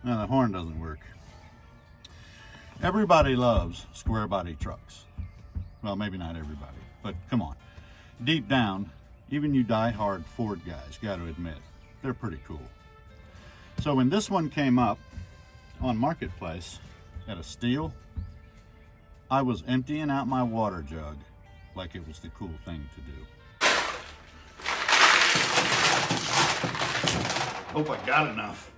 No, the horn doesn't work. Everybody loves square body trucks. Well, maybe not everybody, but come on. Deep down, even you die-hard Ford guys got to admit, they're pretty cool. So when this one came up on Marketplace at a steal, I was emptying out my water jug like it was the cool thing to do. Hope I got enough.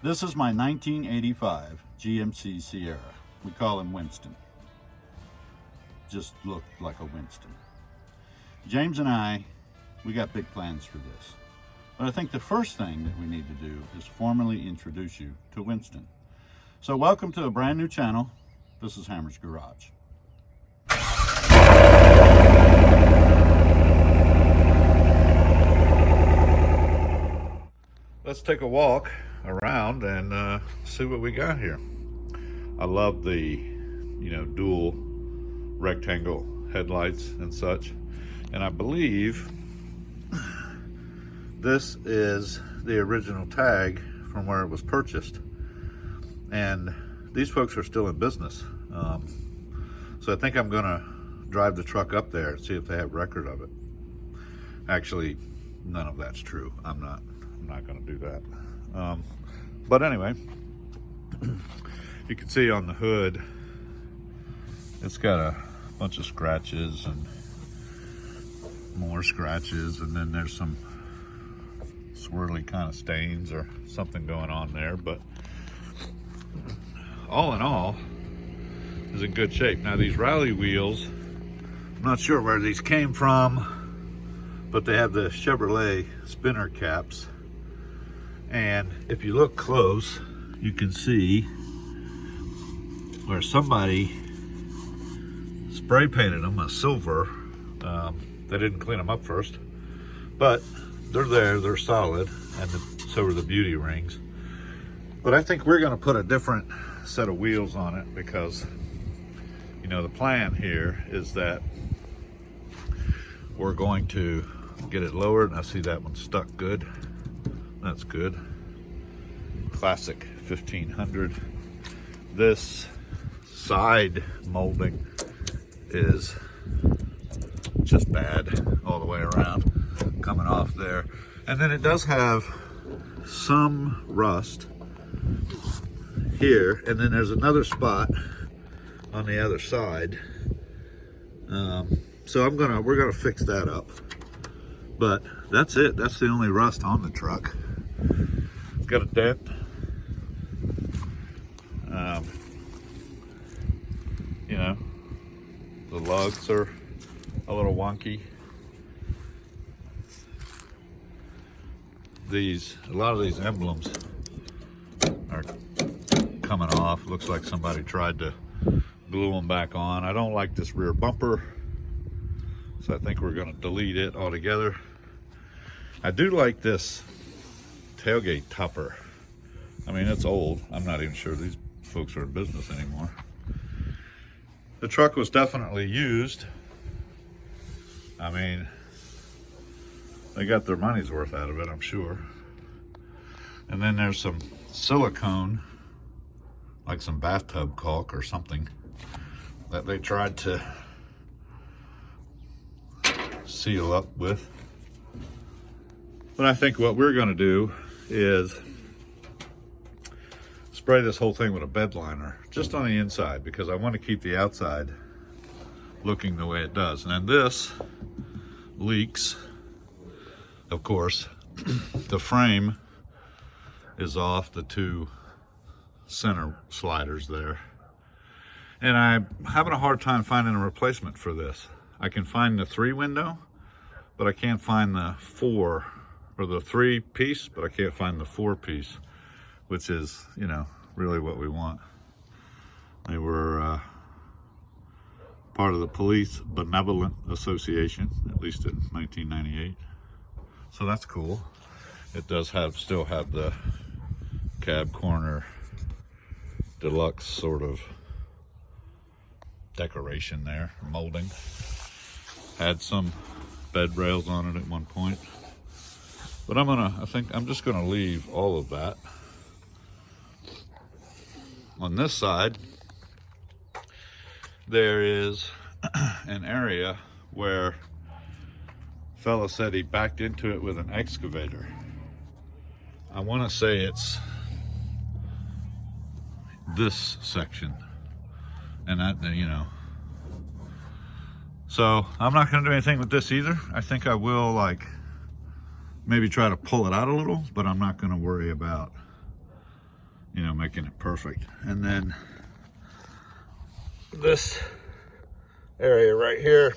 This is my 1985 GMC Sierra. We call him Winston. Just looked like a Winston. James and I, we got big plans for this. But I think the first thing that we need to do is formally introduce you to Winston. So welcome to a brand new channel. This is Hammer's Garage. Let's take a walk around and see what we got here. I love the, dual rectangle headlights and such. And I believe this is the original tag from where it was purchased. And these folks are still in business. So I think I'm gonna drive the truck up there and see if they have record of it. Actually, none of that's true. I'm not gonna do that. But anyway, you can see on the hood, it's got a bunch of scratches and more scratches, and then there's some swirly kind of stains or something going on there, but all in all, is in good shape. Now these rally wheels, I'm not sure where these came from, but they have the Chevrolet spinner caps. And if you look close, you can see where somebody spray painted them a silver. They didn't clean them up first, but they're there, they're solid, and so are the beauty rings. But I think we're gonna put a different set of wheels on it because, the plan here is that we're going to get it lowered. And I see that one stuck good. That's good. Classic 1500. This side molding is just bad all the way around, coming off there. And then it does have some rust here, and then there's another spot on the other side. So we're gonna fix that up. But that's it. That's the only rust on the truck. It's got a dent. The lugs are a little wonky. A lot of these emblems are coming off. Looks like somebody tried to glue them back on. I don't like this rear bumper, so I think we're going to delete it altogether. I do like this tailgate topper. I mean, it's old. I'm not even sure these folks are in business anymore. The truck was definitely used. I mean, they got their money's worth out of it, I'm sure. And then there's some silicone, like some bathtub caulk or something, that they tried to seal up with. But I think what we're gonna do is spray this whole thing with a bed liner, just on the inside, because I want to keep the outside looking the way it does. And then this leaks, of course. The frame is off the two center sliders there. And I'm having a hard time finding a replacement for this. I can find the 3 window, but I can't find the 4, or the 3 piece, but I can't find the 4 piece, which is, really what we want. They were part of the Police Benevolent Association, at least in 1998. So that's cool. It does still have the cab corner deluxe sort of decoration there, molding. Had some bed rails on it at one point. But I think I'm just gonna leave all of that on this side, there is an area where fella said he backed into it with an excavator. I want to say it's this section, and that, you know. So I'm not going to do anything with this either. I think I will, like, maybe try to pull it out a little, but I'm not going to worry about, you know, making it perfect. And then this area right here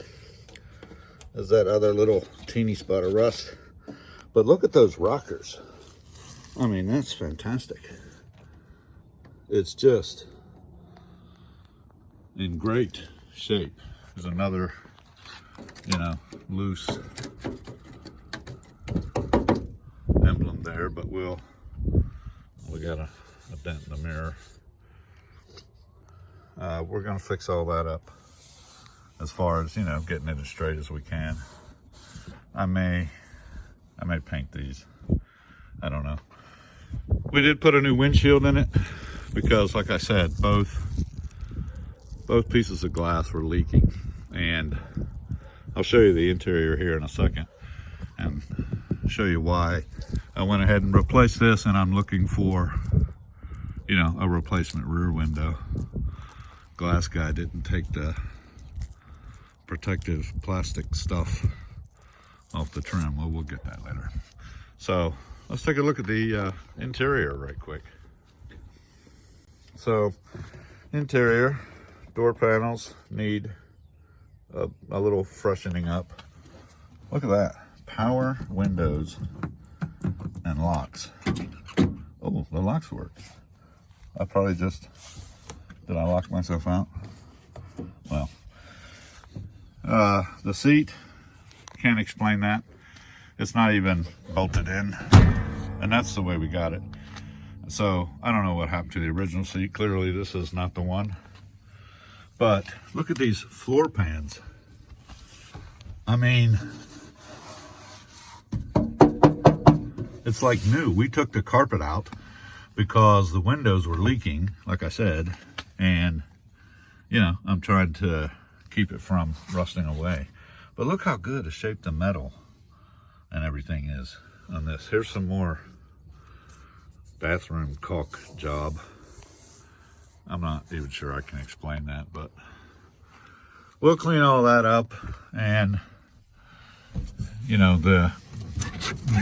is that other little teeny spot of rust. But look at those rockers. I mean, that's fantastic. It's just in great shape. There's another, you know, loose emblem there, but we got a dent in the mirror. We're gonna fix all that up as far as, you know, getting it as straight as we can. I may paint these. I don't know. We did put a new windshield in it because, like I said, both pieces of glass were leaking, and I'll show you the interior here in a second and show you why I went ahead and replaced this. And I'm looking for, you know, a replacement rear window. Glass guy didn't take the protective plastic stuff off the trim. Well, we'll get that later. So let's take a look at the interior right quick. So interior, door panels need a little freshening up. Look at that. Power windows and locks. Oh, the locks work. I probably just, did I lock myself out? Well, the seat, can't explain that. It's not even bolted in, and that's the way we got it. So I don't know what happened to the original seat. Clearly this is not the one. But look at these floor pans. I mean, it's like new. We took the carpet out because the windows were leaking, like I said, and, you know, I'm trying to keep it from rusting away. But look how good a shape the metal and everything is on this. Here's some more bathroom caulk job. I'm not even sure I can explain that, but we'll clean all that up. And, you know, the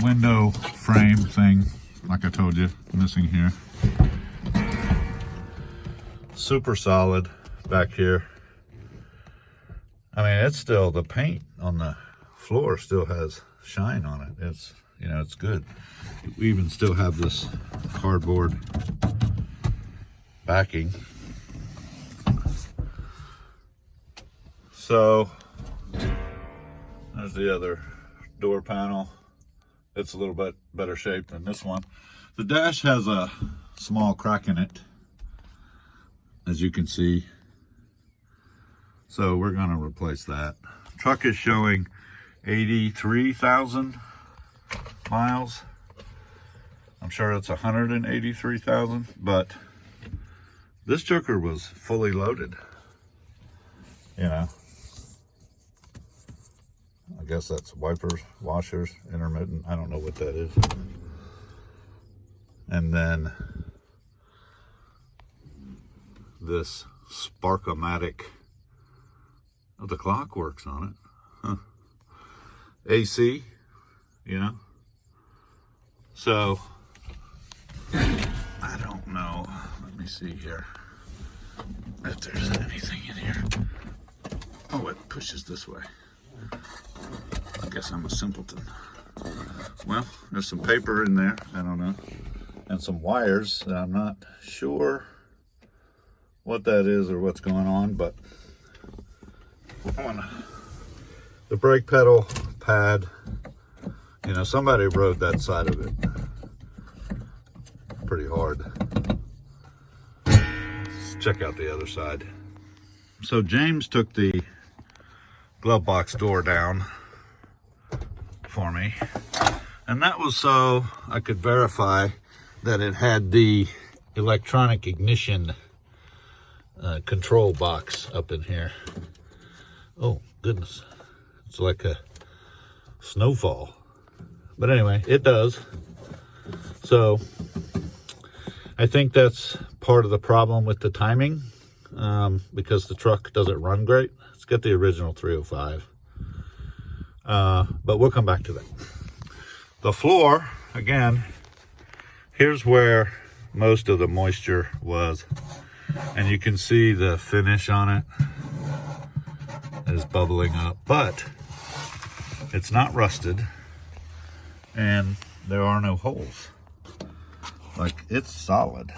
window frame thing, like I told you, missing here. Super solid back here. I mean, it's still, the paint on the floor still has shine on it. It's, you know, it's good. We even still have this cardboard backing. So there's the other door panel. It's a little bit better shape than this one. The dash has a small crack in it, as you can see. So we're going to replace that. Truck is showing 83,000 miles. I'm sure it's 183,000, but this joker was fully loaded. You know, I guess that's wipers, washers, intermittent. I don't know what that is. And then this Sparkomatic. Oh, the clock works on it. Huh. AC, you know. So I don't know. Let me see here if there's anything in here. Oh, it pushes this way. I guess I'm a simpleton. Well, there's some paper in there. I don't know. And some wires that I'm not sure what that is or what's going on, but on the brake pedal pad, you know, somebody rode that side of it pretty hard. Let's check out the other side. So James took the glove box door down for me, and that was so I could verify that it had the electronic ignition control box up in here. Oh goodness, it's like a snowfall. But anyway, it does. So I think that's part of the problem with the timing, because the truck doesn't run great. It's got the original 305. But we'll come back to that. The floor, again, here's where most of the moisture was. And you can see the finish on it is bubbling up, but it's not rusted and there are no holes. Like, it's solid.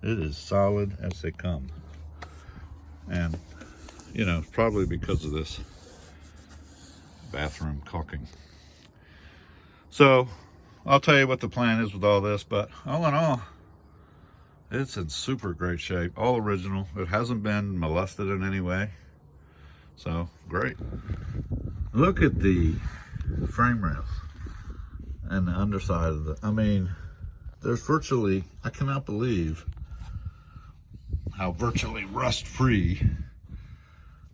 It is solid as they come. And, you know, probably because of this bathroom caulking. So, I'll tell you what the plan is with all this, but all in all, it's in super great shape. All original. It hasn't been molested in any way. So, great. Look at the frame rails and the underside of the, I mean, there's virtually, I cannot believe how virtually rust-free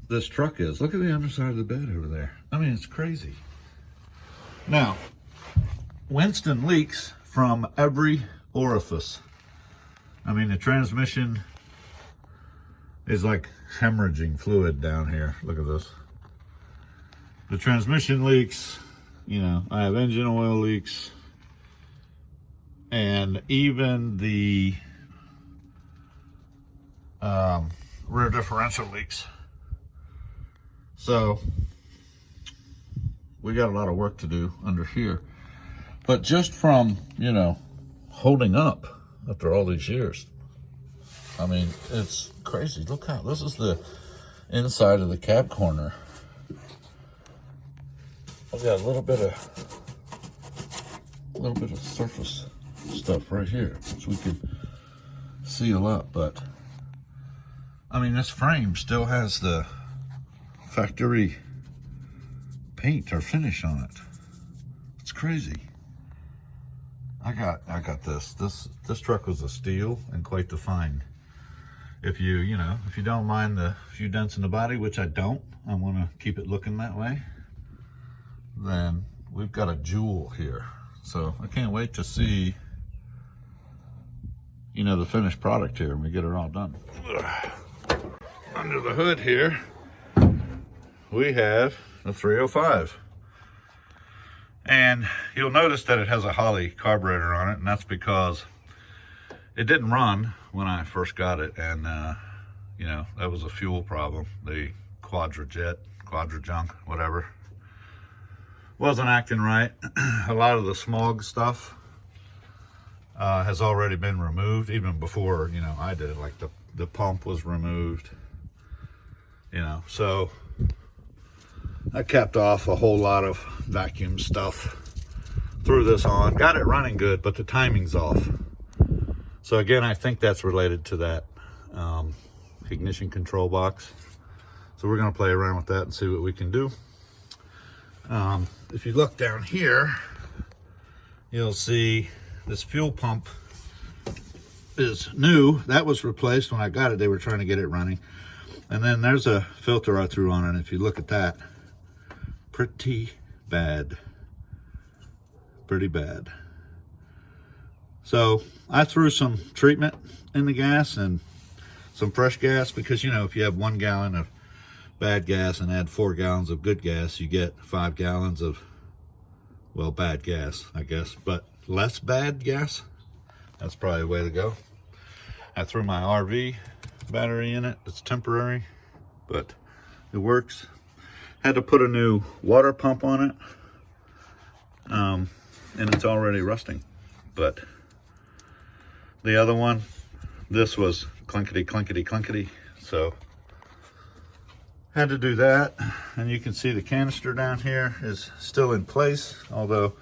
this truck is. Look at the underside of the bed over there. I mean, it's crazy. Now, Winston leaks from every orifice. I mean, the transmission is like hemorrhaging fluid down here. Look at this. The transmission leaks, you know, I have engine oil leaks, and even the rear differential leaks. So we got a lot of work to do under here. But just from, you know, holding up after all these years, I mean, it's crazy. Look how, this is the inside of the cab corner. I've got a little bit of surface stuff right here, which we could seal up, but I mean, this frame still has the factory paint or finish on it. It's crazy. I got this. This truck was a steal and quite the find. If you know, if you don't mind the few dents in the body, which I don't, I want to keep it looking that way, then we've got a jewel here. So I can't wait to see, you know, the finished product here when we get it all done. Under the hood here, we have a 305. And you'll notice that it has a Holley carburetor on it, and that's because it didn't run when I first got it, and you know, that was a fuel problem. The quadrajunk, whatever, wasn't acting right. A lot of the smog stuff has already been removed, even before, you know, I did it. Like the pump was removed, you know, so I capped off a whole lot of vacuum stuff, threw this on, got it running good, but the timing's off. So again, I think that's related to that ignition control box. So we're gonna play around with that and see what we can do. If you look down here, you'll see this fuel pump is new. That was replaced when I got it. They were trying to get it running. And then there's a filter I threw on it. If you look at that, pretty bad. Pretty bad. So I threw some treatment in the gas and some fresh gas, because, you know, if you have 1 gallon of bad gas and add 4 gallons of good gas, you get 5 gallons of, well, bad gas, I guess, but less bad gas. That's probably the way to go. I threw my RV battery in it. It's temporary, but it works. Had to put a new water pump on it, and it's already rusting. But the other one, this was clunkety, so had to do that. And you can see the canister down here is still in place, although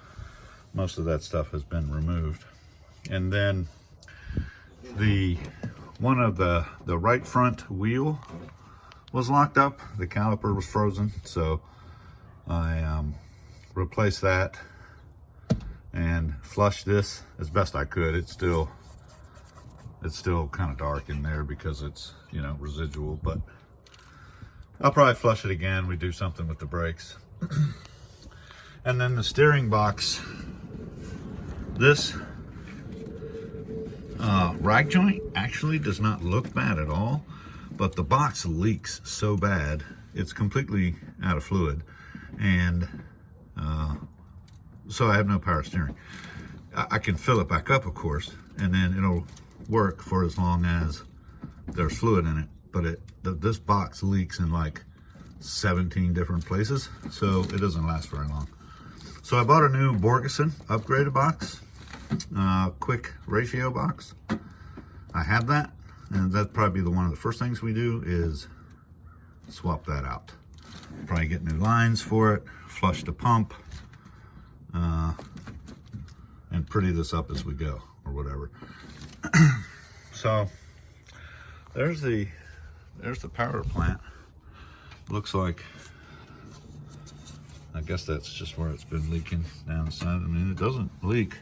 most of that stuff has been removed. And then one of the right front wheel was locked up. The caliper was frozen, so I replaced that and flushed this as best I could. It's still It's still kind of dark in there because it's, you know, residual, but I'll probably flush it again. We do something with the brakes. And then the steering box, this rag joint actually does not look bad at all, but the box leaks so bad, it's completely out of fluid. And so I have no power steering. I can fill it back up, of course, and then it'll work for as long as there's fluid in it. But this box leaks in like 17 different places, so it doesn't last very long. So I bought a new Borgeson upgraded box, quick ratio box. I have that, and that'd probably be one of the first things we do is swap that out. Probably get new lines for it, flush the pump, and pretty this up as we go, or whatever. So there's the power plant. Looks like, I guess that's just where it's been leaking down the side. I mean, it doesn't leak,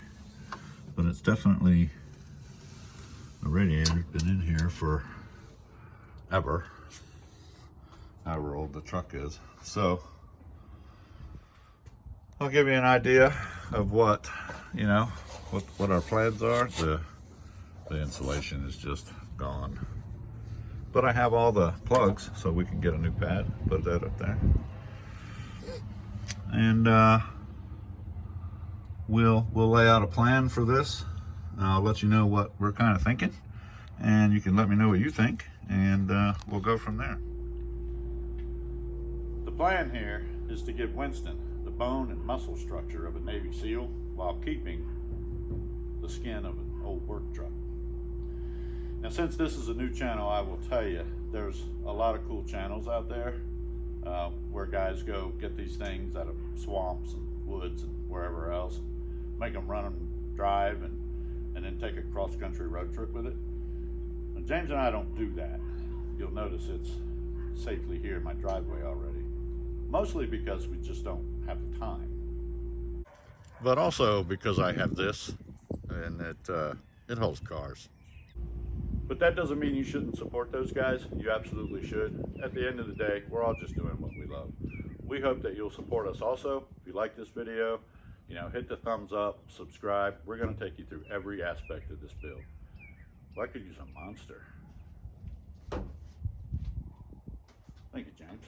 but it's definitely, the radiator's been in here for ever, however old the truck is. So I'll give you an idea of what, you know, what our plans are. The insulation is just gone. But I have all the plugs, so we can get a new pad, put that up there. And we'll lay out a plan for this. I'll let you know what we're kind of thinking, and you can let me know what you think, and we'll go from there. The plan here is to give Winston the bone and muscle structure of a Navy SEAL while keeping the skin of an old work truck. Now, since this is a new channel, I will tell you, there's a lot of cool channels out there where guys go get these things out of swamps and woods and wherever else, make them run and drive, and then take a cross-country road trip with it. Now, James and I don't do that. You'll notice it's safely here in my driveway already, mostly because we just don't have the time. But also because I have this, and it holds cars. But that doesn't mean you shouldn't support those guys. You absolutely should. At the end of the day, we're all just doing what we love. We hope that you'll support us also. If you like this video, you know, hit the thumbs up, subscribe. We're going to take you through every aspect of this build. Well, I could use a monster. Thank you, James.